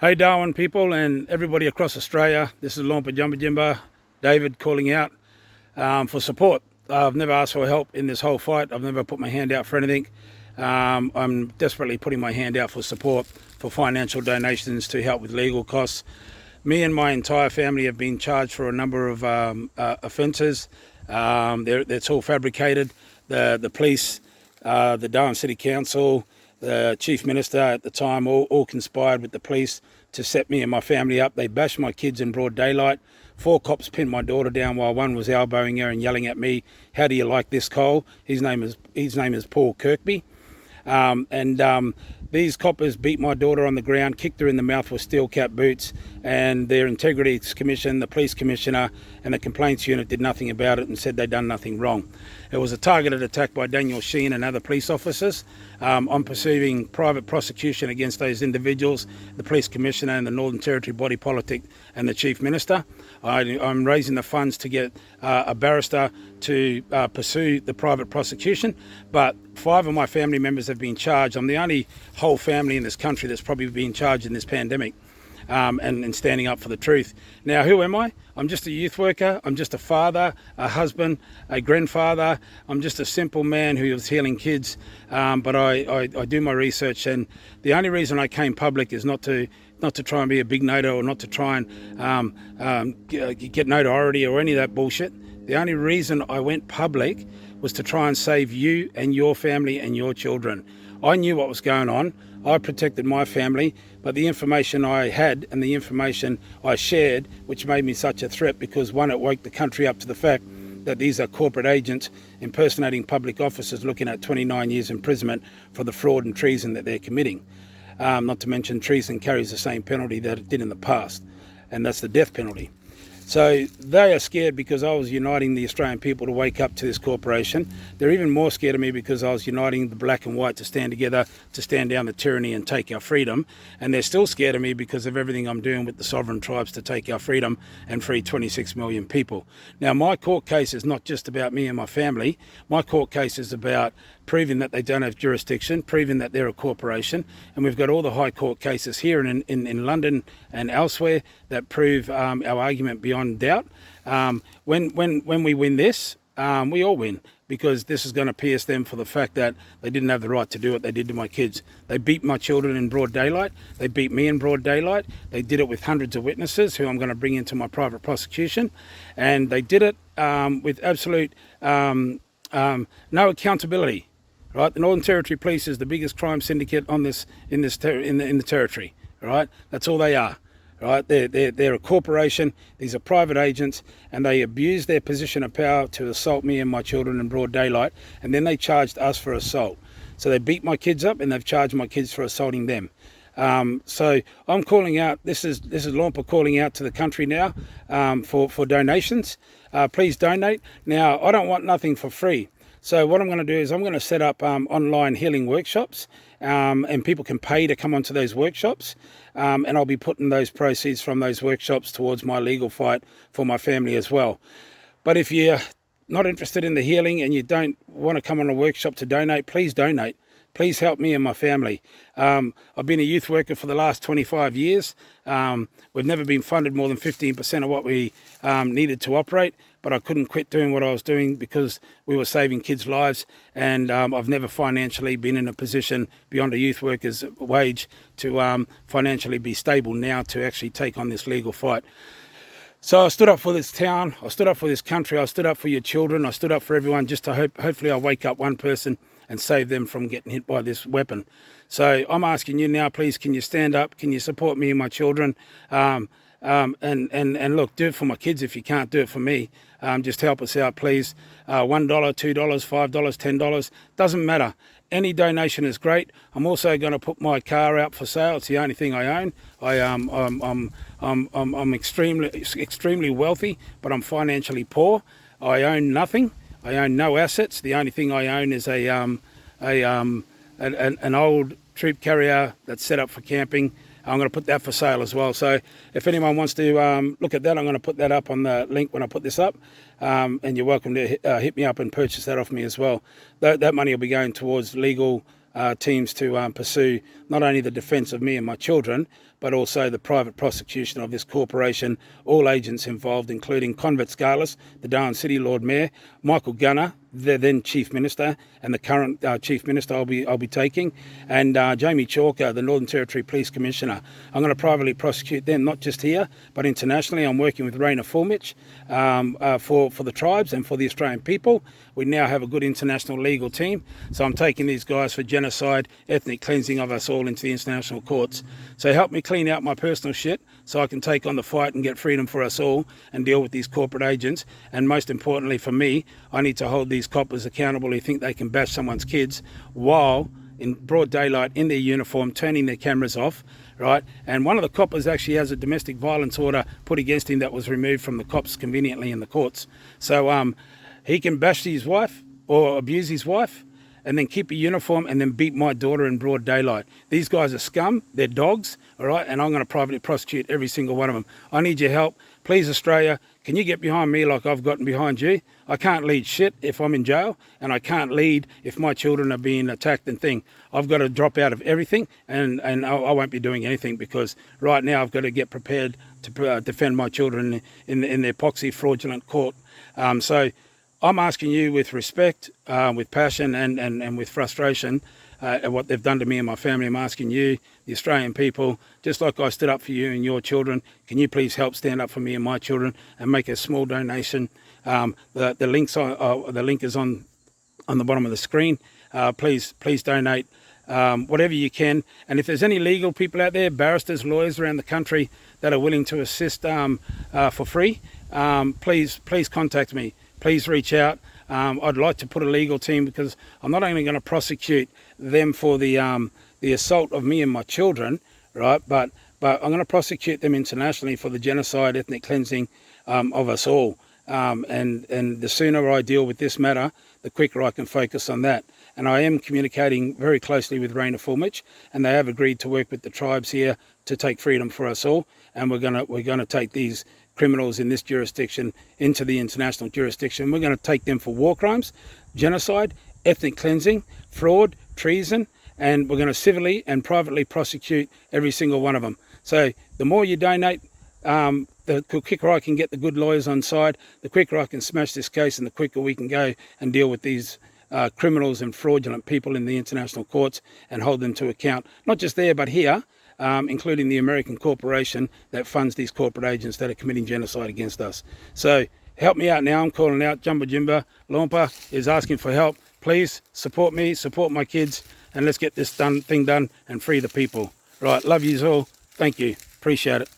Hey Darwin people and everybody across Australia, this is Lompa Jumba Jimba, David calling out for support. I've never asked for help in this whole fight. I've never put my hand out for anything. I'm desperately putting my hand out for support for financial donations to help with legal costs. Me and my entire family have been charged for a number of offences. It's all fabricated. The police, the Darwin City Council, the Chief Minister at the time all conspired with the police to set me and my family up. They bashed my kids in broad daylight. 4 cops pinned my daughter down while one was elbowing her and yelling at me, "How do you like this, Cole?" His name is Paul Kirkby. These coppers beat my daughter on the ground, kicked her in the mouth with steel cap boots, and their Integrity Commission, the Police Commissioner and the Complaints Unit did nothing about it and said they'd done nothing wrong. It was a targeted attack by Daniel Sheen and other police officers. I'm pursuing private prosecution against those individuals, the Police Commissioner and the Northern Territory Body Politic and the Chief Minister. I'm raising the funds to get a barrister to pursue the private prosecution, but 5 of my family members have been charged. I'm the only whole family in this country that's probably been charged in this pandemic and standing up for the truth. Now, who am I? I'm just a youth worker. I'm just a father, a husband, a grandfather. I'm just a simple man who is healing kids, but I do my research, and the only reason I came public is not to try and be a big noto or not to try and get notoriety or any of that bullshit. The only reason I went public was to try and save you and your family and your children. I knew what was going on. I protected my family, but the information I had and the information I shared, which made me such a threat, because one, it woke the country up to the fact that these are corporate agents impersonating public officers looking at 29 years imprisonment for the fraud and treason that they're committing. Not to mention treason carries the same penalty that it did in the past, and that's the death penalty. So they are scared because I was uniting the Australian people to wake up to this corporation. They're even more scared of me because I was uniting the black and white to stand together, to stand down the tyranny and take our freedom. And they're still scared of me because of everything I'm doing with the sovereign tribes to take our freedom and free 26 million people. Now, my court case is not just about me and my family. My court case is about proving that they don't have jurisdiction, proving that they're a corporation. And we've got all the high court cases here in London and elsewhere that prove our argument beyond doubt. When we win this, we all win, because this is going to pierce them for the fact that they didn't have the right to do what they did to my kids. They beat my children in broad daylight. They beat me in broad daylight. They did it with hundreds of witnesses who I'm going to bring into my private prosecution. And they did it with absolute no accountability. Right, the Northern Territory Police is the biggest crime syndicate in the territory. Right, that's all they are. Right, they're a corporation. These are private agents, and they abused their position of power to assault me and my children in broad daylight. And then they charged us for assault. So they beat my kids up, and they've charged my kids for assaulting them. So I'm calling out. This is Lompa calling out to the country now for donations. Please donate. Now, I don't want nothing for free. So what I'm going to do is I'm going to set up online healing workshops, and people can pay to come onto those workshops, and I'll be putting those proceeds from those workshops towards my legal fight for my family as well. But if you're not interested in the healing and you don't want to come on a workshop to donate, please donate. Please help me and my family. I've been a youth worker for the last 25 years. We've never been funded more than 15% of what we needed to operate, but I couldn't quit doing what I was doing because we were saving kids' lives, and I've never financially been in a position beyond a youth worker's wage to financially be stable now to actually take on this legal fight. So I stood up for this town, I stood up for this country, I stood up for your children, I stood up for everyone just to hopefully I'll wake up one person and save them from getting hit by this weapon. So I'm asking you now, please, can you stand up? Can you support me and my children? And look, do it for my kids if you can't do it for me. Just help us out, please. $1, $2, $5, $10, doesn't matter. Any donation is great. I'm also going to put my car out for sale. It's the only thing I own. I'm extremely wealthy, but I'm financially poor. I own nothing. I own no assets. The only thing I own is an old troop carrier that's set up for camping. I'm going to put that for sale as well. So if anyone wants to look at that, I'm going to put that up on the link when I put this up. And you're welcome to hit me up and purchase that off me as well. That money will be going towards legal teams to pursue not only the defence of me and my children, but also the private prosecution of this corporation, all agents involved, including Convet Scarlett, the Darwin City Lord Mayor, Michael Gunner, the then Chief Minister, and the current Chief Minister I'll be taking, and Jamie Chalker, the Northern Territory Police Commissioner. I'm going to privately prosecute them, not just here, but internationally. I'm working with Rainer Fulmich for the tribes and for the Australian people. We now have a good international legal team, so I'm taking these guys for genocide, ethnic cleansing of us all into the international courts. So help me clean out my personal shit so I can take on the fight and get freedom for us all and deal with these corporate agents. And most importantly for me, I need to hold these coppers accountable who think they can bash someone's kids while in broad daylight in their uniform, turning their cameras off, right? And one of the coppers actually has a domestic violence order put against him that was removed from the cops conveniently in the courts. So he can bash his wife or abuse his wife and then keep a uniform and then beat my daughter in broad daylight. These guys are scum, they're dogs, all right? And I'm going to privately prosecute every single one of them. I need your help. Please, Australia, can you get behind me like I've gotten behind you? I can't lead shit if I'm in jail, and I can't lead if my children are being attacked and thing. I've got to drop out of everything, and I won't be doing anything because right now I've got to get prepared to defend my children in their epoxy fraudulent court. So I'm asking you with respect, with passion and with frustration at what they've done to me and my family. I'm asking you, the Australian people, just like I stood up for you and your children, can you please help stand up for me and my children and make a small donation? The link is on the bottom of the screen. Please donate whatever you can. And if there's any legal people out there, barristers, lawyers around the country that are willing to assist for free, please contact me. Please reach out. I'd like to put a legal team because I'm not only going to prosecute them for the assault of me and my children, right? But I'm going to prosecute them internationally for the genocide, ethnic cleansing of us all. And the sooner I deal with this matter, the quicker I can focus on that. And I am communicating very closely with Rainer Fulmich, and they have agreed to work with the tribes here to take freedom for us all. And we're gonna take these criminals in this jurisdiction into the international jurisdiction. We're going to take them for war crimes, genocide, ethnic cleansing, fraud, treason, and we're going to civilly and privately prosecute every single one of them. So the more you donate, the quicker I can get the good lawyers on side, the quicker I can smash this case, and the quicker we can go and deal with these criminals and fraudulent people in the international courts and hold them to account, not just there but here, including the American corporation that funds these corporate agents that are committing genocide against us. So help me out now. I'm calling out. Jumba Jimba Lompa is asking for help. Please support me, support my kids, and let's get this thing done and free the people. Right, love yous all. Thank you. Appreciate it.